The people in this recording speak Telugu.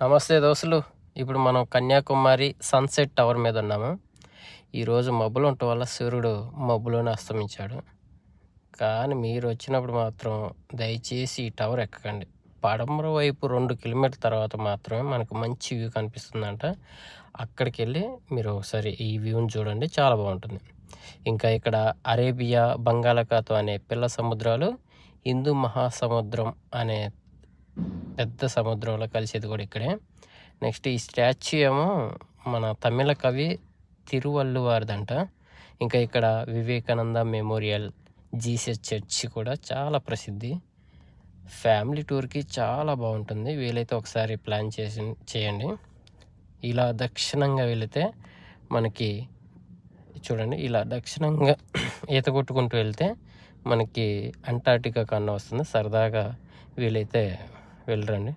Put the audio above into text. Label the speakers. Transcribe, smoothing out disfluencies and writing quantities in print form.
Speaker 1: నమస్తే దోస్తులు. ఇప్పుడు మనం కన్యాకుమారి సన్సెట్ టవర్ మీద ఉన్నాము. ఈరోజు మబ్బులు ఉండటం వల్ల సూర్యుడు మబ్బులోనే అస్తమించాడు. కానీ మీరు వచ్చినప్పుడు మాత్రం దయచేసి ఈ టవర్ ఎక్కకండి. పడమర వైపు 2 కిలోమీటర్ల తర్వాత మాత్రమే మనకు మంచి వ్యూ కనిపిస్తుందంట. అక్కడికి వెళ్ళి మీరు ఒకసారి ఈ వ్యూని చూడండి, చాలా బాగుంటుంది. ఇంకా ఇక్కడ అరేబియా, బంగాళాఖాతం అనే పిల్ల సముద్రాలు, హిందూ మహాసముద్రం అనే పెద్ద సముద్రంలో కలిసేది కూడా ఇక్కడే. నెక్స్ట్ ఈ స్టాచ్యూ ఏమో మన తమిళ కవి తిరువల్లువారిదంట. ఇంకా ఇక్కడ వివేకానంద మెమోరియల్, జీసస్ చర్చ్ కూడా చాలా ప్రసిద్ధి. ఫ్యామిలీ టూర్కి చాలా బాగుంటుంది. వీలైతే ఒకసారి ప్లాన్ చేయండి. ఇలా దక్షిణంగా వెళితే మనకి చూడండి, ఇలా దక్షిణంగా ఈత కొట్టుకుంటూ వెళ్తే మనకి అంటార్టికా కన్నా వస్తుంది. సరదాగా వీలైతే వెళ్ళరండి.